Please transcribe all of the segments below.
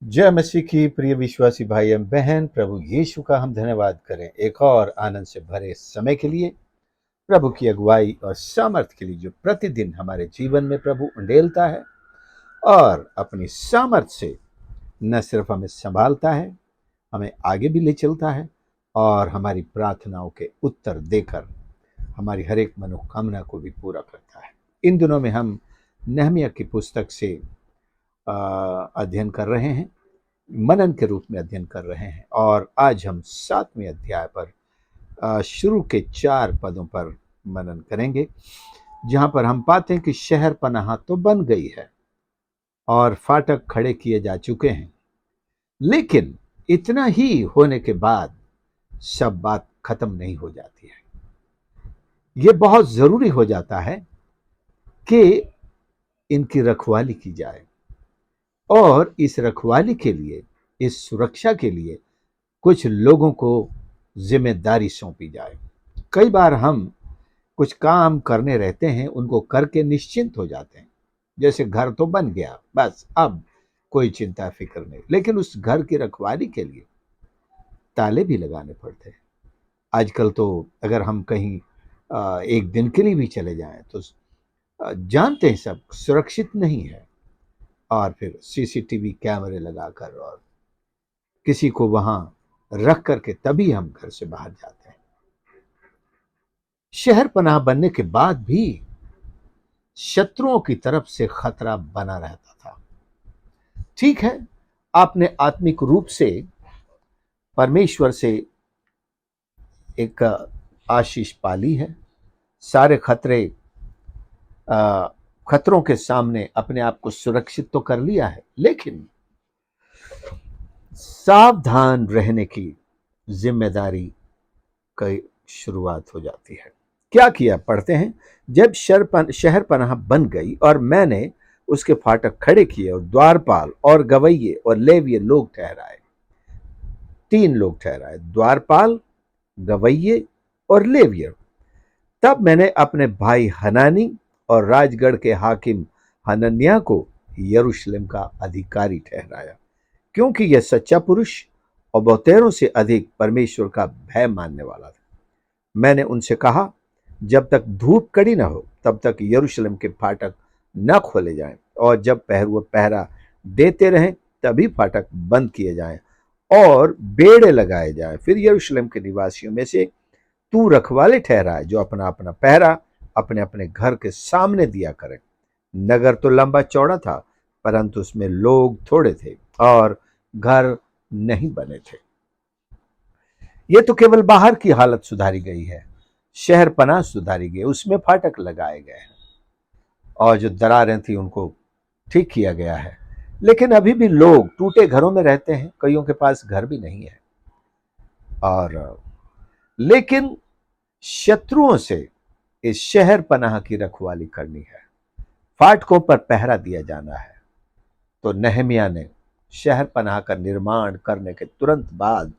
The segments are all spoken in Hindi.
जय मसीह की प्रिय विश्वासी भाई एवं बहन, प्रभु यीशु का हम धन्यवाद करें एक और आनंद से भरे समय के लिए। प्रभु की अगुवाई और सामर्थ्य के लिए जो प्रतिदिन हमारे जीवन में प्रभु उंडेलता है और अपनी सामर्थ्य से न सिर्फ हमें संभालता है, हमें आगे भी ले चलता है और हमारी प्रार्थनाओं के उत्तर देकर हमारी हर एक मनोकामना को भी पूरा करता है। इन दिनों में हम नहमिया की पुस्तक से अध्ययन कर रहे हैं, मनन के रूप में अध्ययन कर रहे हैं और आज हम 7वें अध्याय पर शुरू के 4 पदों पर मनन करेंगे, जहां पर हम पाते हैं कि शहर पनाह तो बन गई है और फाटक खड़े किए जा चुके हैं, लेकिन इतना ही होने के बाद सब बात खत्म नहीं हो जाती है। ये बहुत जरूरी हो जाता है कि इनकी रखवाली की जाए और इस रखवाली के लिए, इस सुरक्षा के लिए कुछ लोगों को जिम्मेदारी सौंपी जाए। कई बार हम कुछ काम करने रहते हैं, उनको करके निश्चिंत हो जाते हैं, जैसे घर तो बन गया, बस अब कोई चिंता फिक्र नहीं, लेकिन उस घर की रखवाली के लिए ताले भी लगाने पड़ते हैं। आजकल तो अगर हम कहीं एक दिन के लिए भी चले जाएं तो जानते हैं सब सुरक्षित नहीं है, और फिर सीसीटीवी कैमरे लगाकर और किसी को वहां रख करके तभी हम घर से बाहर जाते हैं। शहर पनाह बनने के बाद भी शत्रुओं की तरफ से खतरा बना रहता था। ठीक है, आपने आत्मिक रूप से परमेश्वर से एक आशीष पाली है, सारे खतरों के सामने अपने आप को सुरक्षित तो कर लिया है, लेकिन सावधान रहने की जिम्मेदारी की शुरुआत हो जाती है। क्या किया, पढ़ते हैं। जब शहर पनाह बन गई और मैंने उसके फाटक खड़े किए और द्वारपाल और गवैये और लेविये लोग ठहराए, 3 लोग ठहराए, द्वारपाल, गवैये और लेविये। तब मैंने अपने भाई हनानी और राजगढ़ के हाकिम हनन्याह को यरूशलेम का अधिकारी ठहराया, क्योंकि यह सच्चा पुरुष और बहुतेरों से अधिक परमेश्वर का भय मानने वाला था। मैंने उनसे कहा, जब तक धूप कड़ी न हो तब तक यरूशलेम के फाटक न खोले जाएं, और जब पहरुए पहरा देते रहें तभी फाटक बंद किए जाएं और बेड़े लगाए जाएं। फिर यरूशलेम के निवासियों में से तू रखवाले ठहराए, जो अपना अपना पहरा अपने अपने घर के सामने दिया करें। नगर तो लंबा चौड़ा था, परंतु उसमें लोग थोड़े थे और घर नहीं बने थे। ये तो केवल बाहर की हालत सुधारी गई है, शहर पनाह सुधारी गई, उसमें फाटक लगाए गए हैं और जो दरारें थी उनको ठीक किया गया है। लेकिन अभी भी लोग टूटे घरों में रहते हैं, कईयों के पास घर भी नहीं है, और लेकिन शत्रुओं से इस शहर पनाह की रखवाली करनी है, फाटकों पर पहरा दिया जाना है। तो नहमिया ने शहर पनाह का निर्माण करने के तुरंत बाद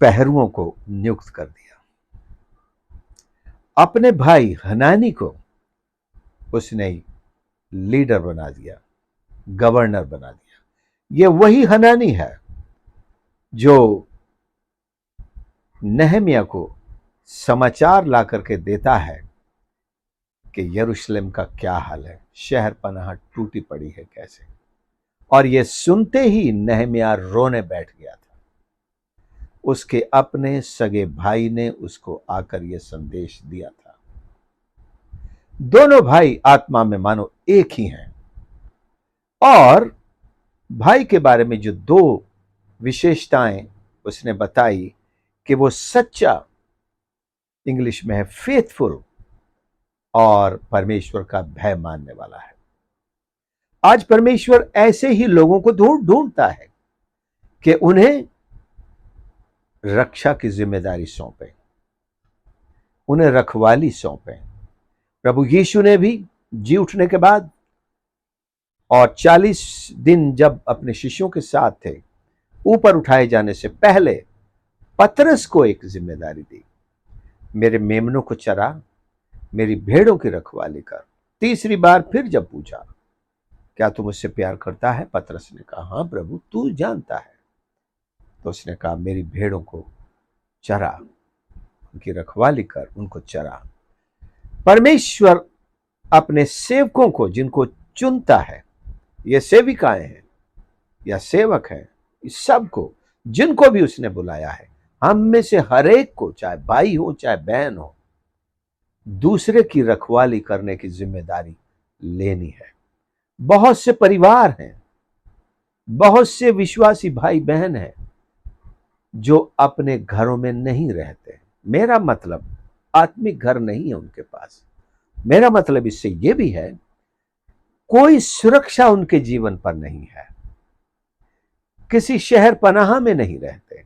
पहरुओं को नियुक्त कर दिया। अपने भाई हनानी को उसने लीडर बना दिया, गवर्नर बना दिया। ये वही हनानी है जो नहमिया को समाचार ला करके देता है कि यरूशलेम का क्या हाल है, शहर पनाह टूटी पड़ी है कैसे। और ये सुनते ही नहमिया रोने बैठ गया था। उसके अपने सगे भाई ने उसको आकर यह संदेश दिया था। दोनों भाई आत्मा में मानो एक ही हैं, और भाई के बारे में जो 2 विशेषताएं उसने बताई कि वो सच्चा, इंग्लिश में है फेथफुल, और परमेश्वर का भय मानने वाला है। आज परमेश्वर ऐसे ही लोगों को ढूंढता है कि उन्हें रक्षा की जिम्मेदारी सौंपे, उन्हें रखवाली सौंपे। प्रभु यीशु ने भी जी उठने के बाद और 40 दिन जब अपने शिष्यों के साथ थे, ऊपर उठाए जाने से पहले पतरस को एक जिम्मेदारी दी, मेरे मेमनों को चरा, मेरी भेड़ों की रखवाली कर। तीसरी बार फिर जब पूछा क्या तू मुझसे प्यार करता है? पतरस ने कहा, हाँ प्रभु, तू जानता है। तो उसने कहा, मेरी भेड़ों को चरा, उनकी रखवाली कर, उनको चरा। परमेश्वर अपने सेवकों को, जिनको चुनता है, ये सेविकाएं हैं या सेवक हैं, इस सबको, जिनको भी उसने बुलाया है, हम में से हर एक को, चाहे भाई हो चाहे बहन हो, दूसरे की रखवाली करने की जिम्मेदारी लेनी है। बहुत से परिवार हैं, बहुत से विश्वासी भाई बहन हैं जो अपने घरों में नहीं रहते। मेरा मतलब आत्मिक घर नहीं है उनके पास। मेरा मतलब इससे यह भी है, कोई सुरक्षा उनके जीवन पर नहीं है, किसी शहर पनाह में नहीं रहते,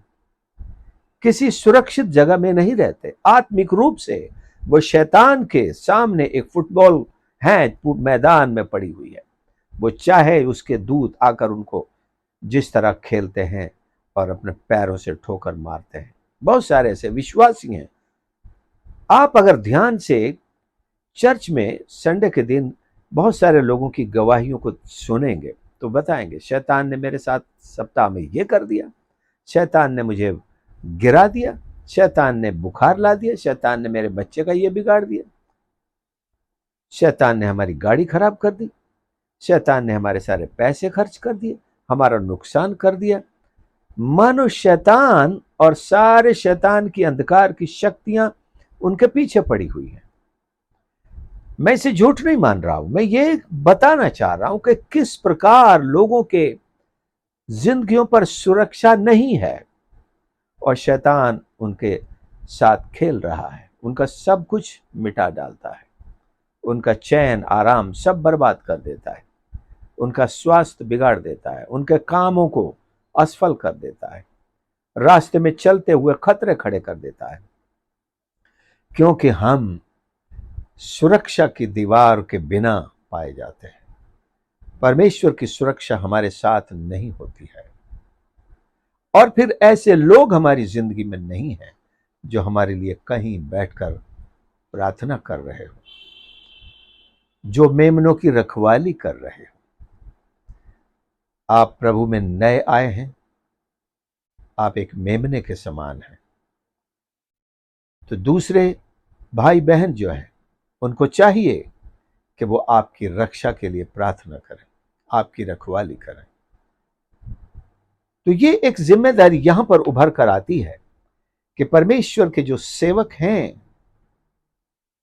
किसी सुरक्षित जगह में नहीं रहते। आत्मिक रूप से वो शैतान के सामने एक फुटबॉल है, मैदान में पड़ी हुई है। वो चाहे उसके दूत आकर उनको जिस तरह खेलते हैं और अपने पैरों से ठोकर मारते हैं। बहुत सारे ऐसे विश्वासी हैं। आप अगर ध्यान से चर्च में संडे के दिन बहुत सारे लोगों की गवाहियों को सुनेंगे तो बताएंगे, शैतान ने मेरे साथ सप्ताह में ये कर दिया, शैतान ने मुझे गिरा दिया, शैतान ने बुखार ला दिया, शैतान ने मेरे बच्चे का ये बिगाड़ दिया, शैतान ने हमारी गाड़ी खराब कर दी, शैतान ने हमारे सारे पैसे खर्च कर दिए, हमारा नुकसान कर दिया। मानो शैतान और सारे शैतान की अंधकार की शक्तियां उनके पीछे पड़ी हुई हैं। मैं इसे झूठ नहीं मान रहा हूं, मैं ये बताना चाह रहा हूं कि किस प्रकार लोगों के जिंदगियों पर सुरक्षा नहीं है और शैतान उनके साथ खेल रहा है, उनका सब कुछ मिटा डालता है, उनका चैन आराम सब बर्बाद कर देता है, उनका स्वास्थ्य बिगाड़ देता है, उनके कामों को असफल कर देता है, रास्ते में चलते हुए खतरे खड़े कर देता है, क्योंकि हम सुरक्षा की दीवार के बिना पाए जाते हैं। परमेश्वर की सुरक्षा हमारे साथ नहीं होती है और फिर ऐसे लोग हमारी जिंदगी में नहीं हैं जो हमारे लिए कहीं बैठकर प्रार्थना कर रहे हो, जो मेमनों की रखवाली कर रहे हो। आप प्रभु में नए आए हैं, आप एक मेमने के समान हैं, तो दूसरे भाई बहन जो हैं उनको चाहिए कि वो आपकी रक्षा के लिए प्रार्थना करें, आपकी रखवाली करें। तो ये एक जिम्मेदारी यहां पर उभर कर आती है कि परमेश्वर के जो सेवक हैं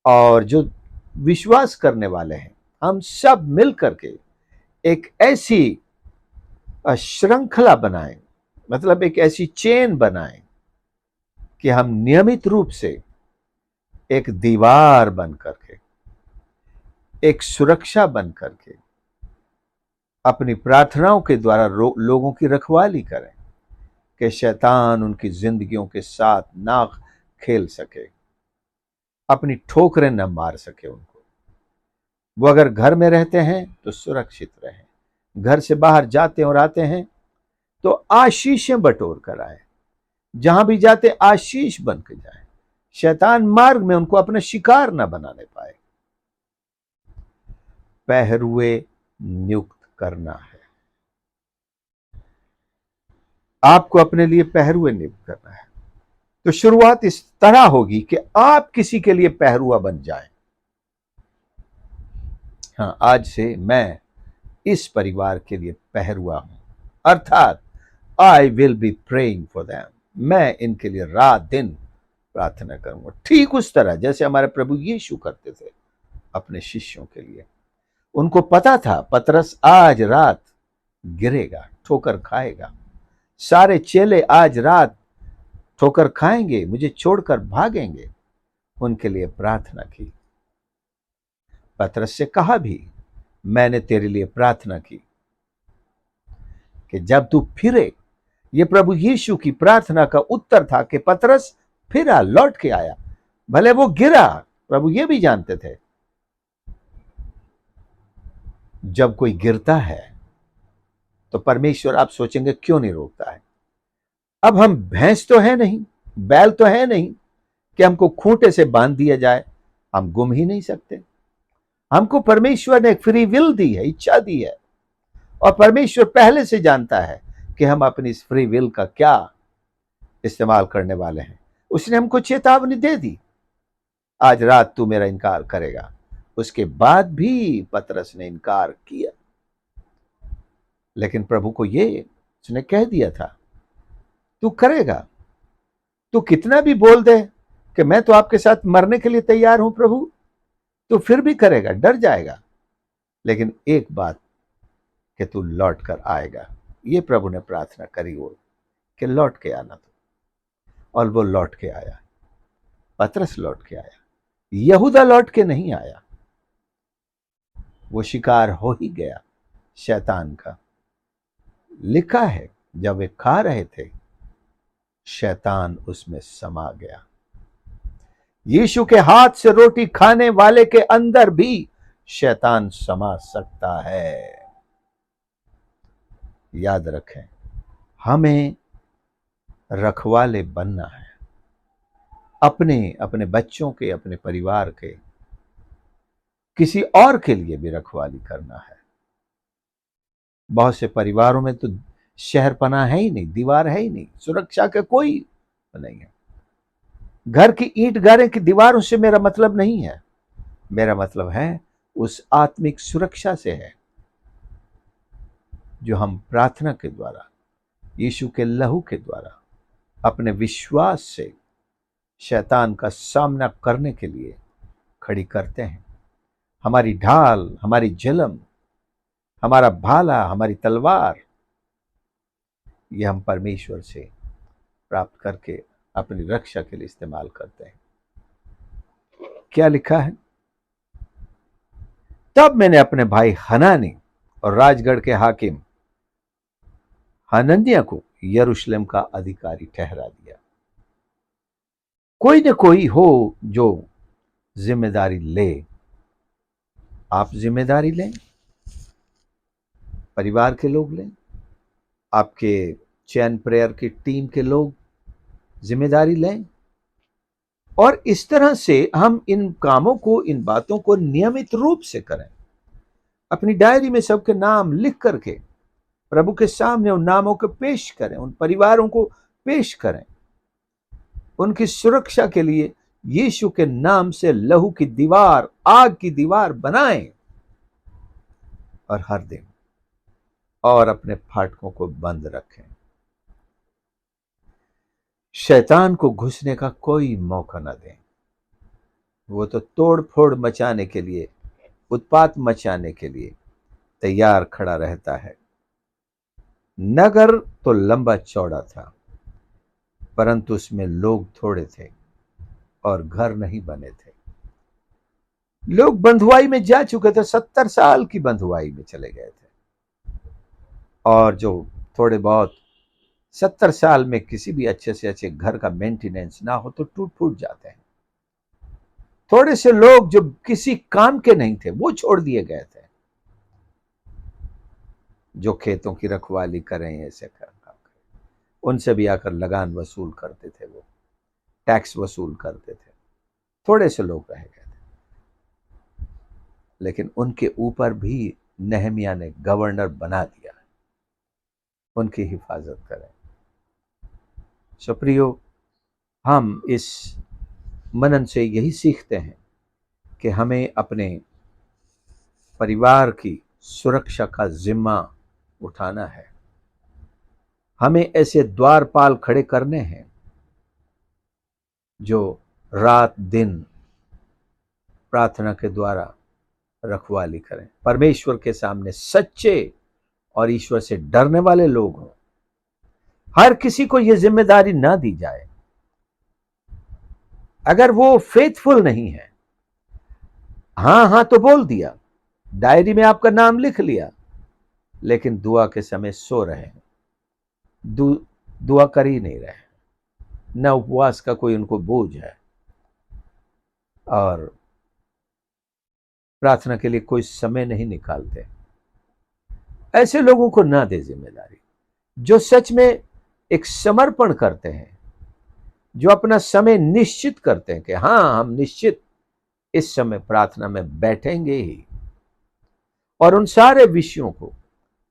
और जो विश्वास करने वाले हैं, हम सब मिलकर के एक ऐसी श्रृंखला बनाएं, मतलब एक ऐसी चेन बनाएं कि हम नियमित रूप से एक दीवार बन करके, एक सुरक्षा बन करके अपनी प्रार्थनाओं के द्वारा लोगों की रखवाली करें कि शैतान उनकी जिंदगियों के साथ ना खेल सके, अपनी ठोकरें न मार सके उनको। वो अगर घर में रहते हैं तो सुरक्षित रहें, घर से बाहर जाते और आते हैं तो आशीषें बटोर कर आए, जहां भी जाते आशीष बन के जाए, शैतान मार्ग में उनको अपना शिकार न बनाने पाए। पहरुए नियुक्त करना है, आपको अपने लिए पहरुए नियुक्त करना है। तो शुरुआत इस तरह होगी कि आप किसी के लिए पहरुआ बन जाएं। हाँ, आज से मैं इस परिवार के लिए पहरुआ हूं, अर्थात I will be praying for them, मैं इनके लिए रात दिन प्रार्थना करूंगा, ठीक उस तरह जैसे हमारे प्रभु यीशु करते थे अपने शिष्यों के लिए। उनको पता था पतरस आज रात गिरेगा, ठोकर खाएगा, सारे चेले आज रात ठोकर खाएंगे, मुझे छोड़कर भागेंगे। उनके लिए प्रार्थना की। पतरस से कहा भी, मैंने तेरे लिए प्रार्थना की कि जब तू फिरे। ये प्रभु यीशु की प्रार्थना का उत्तर था कि पतरस फिरा, लौट के आया, भले वो गिरा। प्रभु ये भी जानते थे जब कोई गिरता है तो परमेश्वर, आप सोचेंगे क्यों नहीं रोकता है। अब हम भैंस तो है नहीं, बैल तो है नहीं कि हमको खूंटे से बांध दिया जाए, हम गुम ही नहीं सकते। हमको परमेश्वर ने एक फ्री विल दी है, इच्छा दी है और परमेश्वर पहले से जानता है कि हम अपनी इस फ्री विल का क्या इस्तेमाल करने वाले हैं। उसने हमको चेतावनी दे दी, आज रात तू मेरा इनकार करेगा। उसके बाद भी पतरस ने इनकार किया, लेकिन प्रभु को ये उसने कह दिया था, तू करेगा, तू कितना भी बोल दे कि मैं तो आपके साथ मरने के लिए तैयार हूं प्रभु, तू फिर भी करेगा, डर जाएगा, लेकिन एक बात कि तू लौट कर आएगा। ये प्रभु ने प्रार्थना करी वो कि लौट के आना तू, और वो लौट के आया। पतरस लौट के आया, यहूदा लौट के नहीं आया। वो शिकार हो ही गया शैतान का। लिखा है जब वे खा रहे थे शैतान उसमें समा गया। यीशु के हाथ से रोटी खाने वाले के अंदर भी शैतान समा सकता है। याद रखें, हमें रखवाले बनना है, अपने अपने बच्चों के, अपने परिवार के, किसी और के लिए भी रखवाली करना है। बहुत से परिवारों में तो शहर पना है ही नहीं, दीवार है ही नहीं, सुरक्षा का कोई नहीं है। घर की ईंट गारे की दीवारों से मेरा मतलब नहीं है, मेरा मतलब है उस आत्मिक सुरक्षा से है जो हम प्रार्थना के द्वारा, यीशु के लहू के द्वारा, अपने विश्वास से शैतान का सामना करने के लिए खड़ी करते हैं। हमारी ढाल, हमारी झिलम, हमारा भाला, हमारी तलवार, यह हम परमेश्वर से प्राप्त करके अपनी रक्षा के लिए इस्तेमाल करते हैं। क्या लिखा है? तब मैंने अपने भाई हनानी और राजगढ़ के हाकिम हनन्याह को यरूशलेम का अधिकारी ठहरा दिया। कोई न कोई हो जो जिम्मेदारी ले। आप जिम्मेदारी लें, परिवार के लोग लें, आपके चैन प्रेयर की टीम के लोग जिम्मेदारी लें, और इस तरह से हम इन कामों को, इन बातों को नियमित रूप से करें। अपनी डायरी में सबके नाम लिख करके प्रभु के सामने उन नामों को पेश करें, उन परिवारों को पेश करें, उनकी सुरक्षा के लिए यीशु के नाम से लहू की दीवार, आग की दीवार बनाएं, और हर दिन और अपने फाटकों को बंद रखें। शैतान को घुसने का कोई मौका न दें। वो तो तोड़ फोड़ मचाने के लिए, उत्पात मचाने के लिए तैयार खड़ा रहता है। नगर तो लंबा चौड़ा था, परंतु उसमें लोग थोड़े थे और घर नहीं बने थे। लोग बंधुआई में जा चुके थे, 70 साल की बंधुआई में चले गए थे, और जो थोड़े बहुत 70 साल में किसी भी अच्छे से अच्छे घर का मेंटेनेंस ना हो तो टूट फूट जाते हैं। थोड़े से लोग जो किसी काम के नहीं थे वो छोड़ दिए गए थे, जो खेतों की रखवाली करें, ऐसे काम करें, उनसे भी आकर लगान वसूल करते थे, वो टैक्स वसूल करते थे। थोड़े से लोग रह गए थे, लेकिन उनके ऊपर भी नहमिया ने गवर्नर बना दिया। उनकी हिफाजत करें। सुप्रियो, हम इस मनन से यही सीखते हैं कि हमें अपने परिवार की सुरक्षा का जिम्मा उठाना है। हमें ऐसे द्वारपाल खड़े करने हैं जो रात दिन प्रार्थना के द्वारा रखवाली करें, परमेश्वर के सामने सच्चे और ईश्वर से डरने वाले लोग हों। हर किसी को यह जिम्मेदारी ना दी जाए। अगर वो फेथफुल नहीं है, हां हां तो बोल दिया, डायरी में आपका नाम लिख लिया, लेकिन दुआ के समय सो रहे हैं, दुआ कर ही नहीं रहे, न उपवास का कोई उनको बोझ है, और प्रार्थना के लिए कोई समय नहीं निकालते, ऐसे लोगों को ना दे जिम्मेदारी। जो सच में एक समर्पण करते हैं, जो अपना समय निश्चित करते हैं कि हां हम निश्चित इस समय प्रार्थना में बैठेंगे ही, और उन सारे विषयों को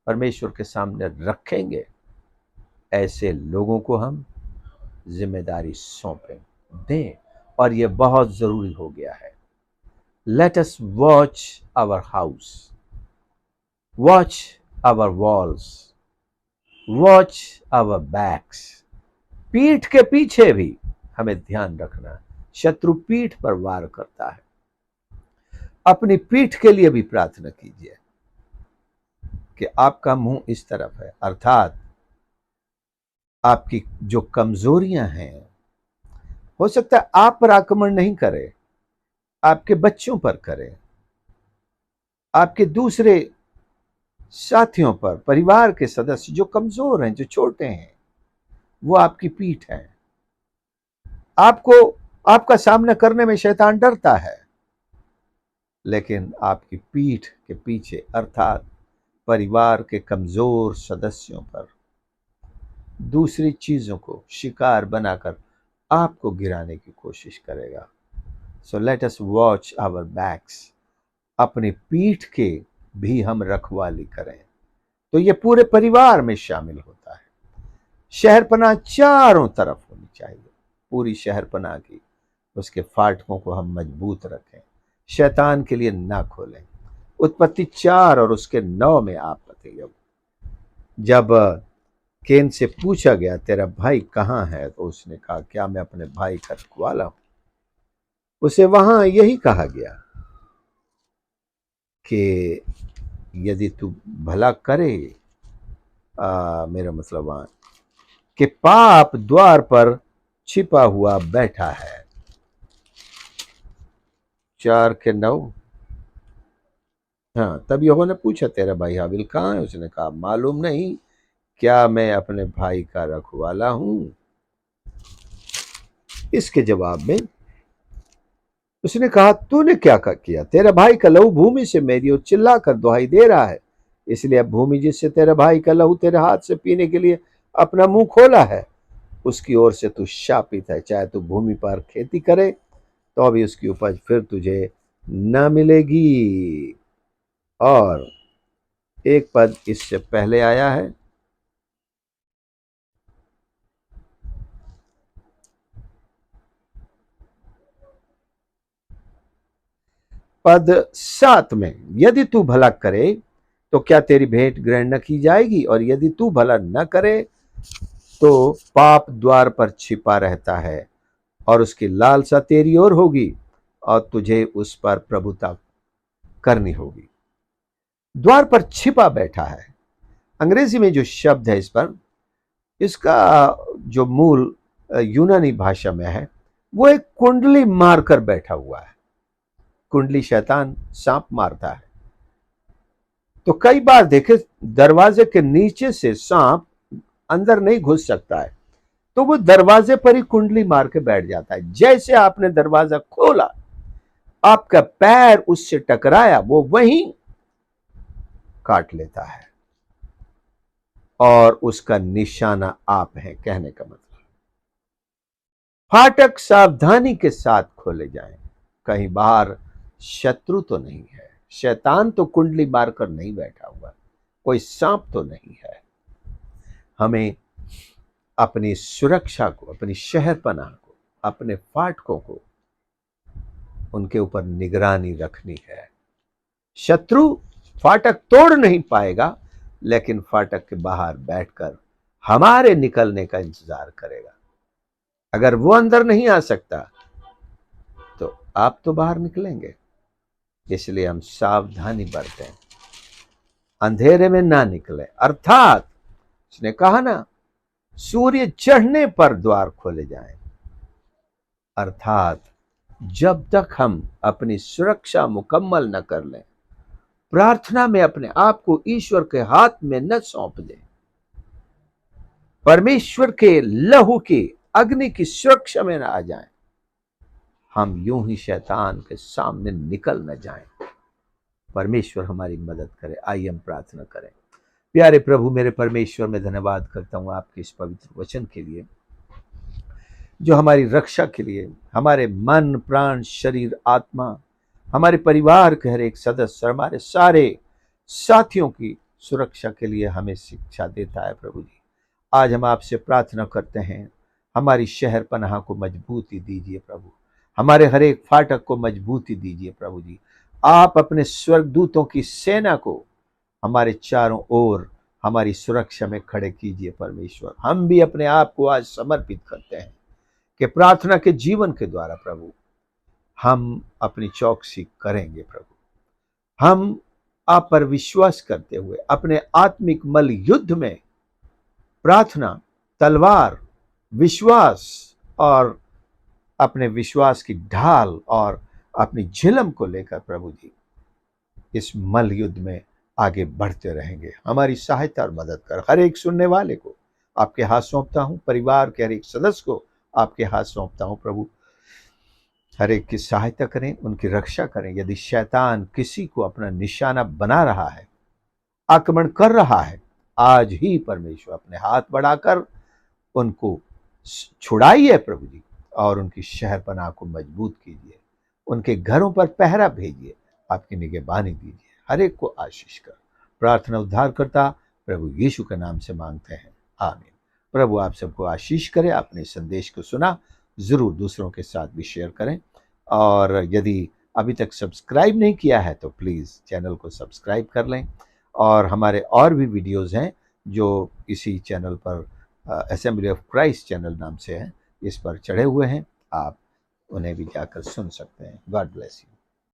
परमेश्वर के सामने रखेंगे, ऐसे लोगों को हम जिम्मेदारी सौंपें दें। और यह बहुत जरूरी हो गया है। Let us watch our house, watch our walls, watch our backs. पीठ के पीछे भी हमें ध्यान रखना। शत्रु पीठ पर वार करता है। अपनी पीठ के लिए भी प्रार्थना कीजिए कि आपका मुंह इस तरफ है, अर्थात आपकी जो कमजोरियां हैं, हो सकता है आप पर आक्रमण नहीं करे, आपके बच्चों पर करे, आपके दूसरे साथियों पर, परिवार के सदस्य जो कमजोर हैं, जो छोटे हैं, वो आपकी पीठ है। आपको आपका सामना करने में शैतान डरता है, लेकिन आपकी पीठ के पीछे अर्थात परिवार के कमजोर सदस्यों पर दूसरी चीजों को शिकार बनाकर आपको गिराने की कोशिश करेगा। So let us watch our backs. अपनी पीठ के भी हम रखवाली करें। तो ये पूरे परिवार में शामिल होता है। शहरपनाह चारों तरफ होनी चाहिए, पूरी शहरपनाह की। उसके फाटकों को हम मजबूत रखें, शैतान के लिए ना खोलें। उत्पत्ति 4 और उसके 9 में आप बताइए, जब केन से पूछा गया तेरा भाई कहाँ है, तो उसने कहा क्या मैं अपने भाई का रखवाला हूं। उसे वहां यही कहा गया कि यदि तू भला करे, मेरा मतलब वहां कि पाप द्वार पर छिपा हुआ बैठा है। 4 के 9। हाँ, तब यहोवा ने पूछा तेरा भाई हाबिल कहाँ है। उसने कहा मालूम नहीं, क्या मैं अपने भाई का रखवाला हूं। इसके जवाब में उसने कहा तूने क्या किया, तेरा भाई का लहू भूमि से मेरी ओर चिल्ला कर दुहाई दे रहा है, इसलिए अब भूमि जिससे तेरे भाई का लहू तेरे हाथ से पीने के लिए अपना मुंह खोला है, उसकी ओर से तू शापित है। चाहे तू भूमि पर खेती करे तो भी उसकी उपज फिर तुझे न मिलेगी। और एक पद इससे पहले आया है, पद 7 में, यदि तू भला करे तो क्या तेरी भेंट ग्रहण न की जाएगी, और यदि तू भला न करे तो पाप द्वार पर छिपा रहता है और उसकी लालसा तेरी ओर होगी और तुझे उस पर प्रभुता करनी होगी। द्वार पर छिपा बैठा है, अंग्रेजी में जो शब्द है इस पर, इसका जो मूल यूनानी भाषा में है, वो एक कुंडली मारकर बैठा हुआ है। कुंडली शैतान सांप मारता है। तो कई बार देखे दरवाजे के नीचे से सांप अंदर नहीं घुस सकता है, तो वो दरवाजे पर ही कुंडली मार के बैठ जाता है। जैसे आपने दरवाजा खोला, आपका पैर उससे टकराया, वो वहीं काट लेता है और उसका निशाना आप हैं। कहने का मतलब, फाटक सावधानी के साथ खोले जाएं, कहीं बाहर शत्रु तो नहीं है, शैतान तो कुंडली मारकर नहीं बैठा हुआ, कोई सांप तो नहीं है। हमें अपनी सुरक्षा को, अपनी शहरपनाह को, अपने फाटकों को, उनके ऊपर निगरानी रखनी है। शत्रु फाटक तोड़ नहीं पाएगा, लेकिन फाटक के बाहर बैठकर हमारे निकलने का इंतजार करेगा। अगर वो अंदर नहीं आ सकता तो आप तो बाहर निकलेंगे। इसलिए हम सावधानी बरतें, अंधेरे में ना निकले। अर्थात उसने कहा ना, सूर्य चढ़ने पर द्वार खोले जाएं। अर्थात जब तक हम अपनी सुरक्षा मुकम्मल न कर लें, प्रार्थना में अपने आप को ईश्वर के हाथ में न सौंप दें, परमेश्वर के लहू की अग्नि की सुरक्षा में न आ जाएं, हम यूं ही शैतान के सामने निकल न जाएं। परमेश्वर हमारी मदद करे। आइए हम प्रार्थना करें। प्यारे प्रभु मेरे परमेश्वर, मैं धन्यवाद करता हूं आपके इस पवित्र वचन के लिए, जो हमारी रक्षा के लिए, हमारे मन प्राण शरीर आत्मा, हमारे परिवार के हर एक सदस्य, हमारे सारे साथियों की सुरक्षा के लिए हमें शिक्षा देता है प्रभु जी। आज हम आपसे प्रार्थना करते हैं, हमारी शहर पनाह को मजबूती दीजिए प्रभु, हमारे हर एक फाटक को मजबूती दीजिए प्रभु जी। आप अपने स्वर्गदूतों की सेना को हमारे चारों ओर हमारी सुरक्षा में खड़े कीजिए परमेश्वर। हम भी अपने आप को आज समर्पित करते हैं कि प्रार्थना के जीवन के द्वारा प्रभु हम अपनी चौकसी करेंगे प्रभु। हम आप पर विश्वास करते हुए अपने आत्मिक मल युद्ध में प्रार्थना, तलवार, विश्वास और अपने विश्वास की ढाल और अपनी झिलम को लेकर प्रभु जी इस मल युद्ध में आगे बढ़ते रहेंगे। हमारी सहायता और मदद कर। हर एक सुनने वाले को आपके हाथ सौंपता हूं, परिवार के हर एक सदस्य को आपके हाथ सौंपता हूं प्रभु। हर एक की सहायता करें, उनकी रक्षा करें। यदि शैतान किसी को अपना निशाना बना रहा है, आक्रमण कर रहा है, आज ही परमेश्वर अपने हाथ बढ़ाकर उनको छुड़ाइए प्रभु जी, और उनकी शहर पनाह को मजबूत कीजिए। उनके घरों पर पहरा भेजिए, आपकी निगहबानी दीजिए। हर एक को आशीष कर। प्रार्थना उद्धारकर्ता प्रभु यीशु के नाम से मांगते हैं, आमीन। प्रभु आप सबको आशीष करे। आपने संदेश को सुना, जरूर दूसरों के साथ भी शेयर करें, और यदि अभी तक सब्सक्राइब नहीं किया है तो प्लीज़ चैनल को सब्सक्राइब कर लें। और हमारे और भी वीडियोज़ हैं जो इसी चैनल पर असेंबली ऑफ क्राइस्ट चैनल नाम से है, इस पर चढ़े हुए हैं, आप उन्हें भी जाकर सुन सकते हैं। God bless you.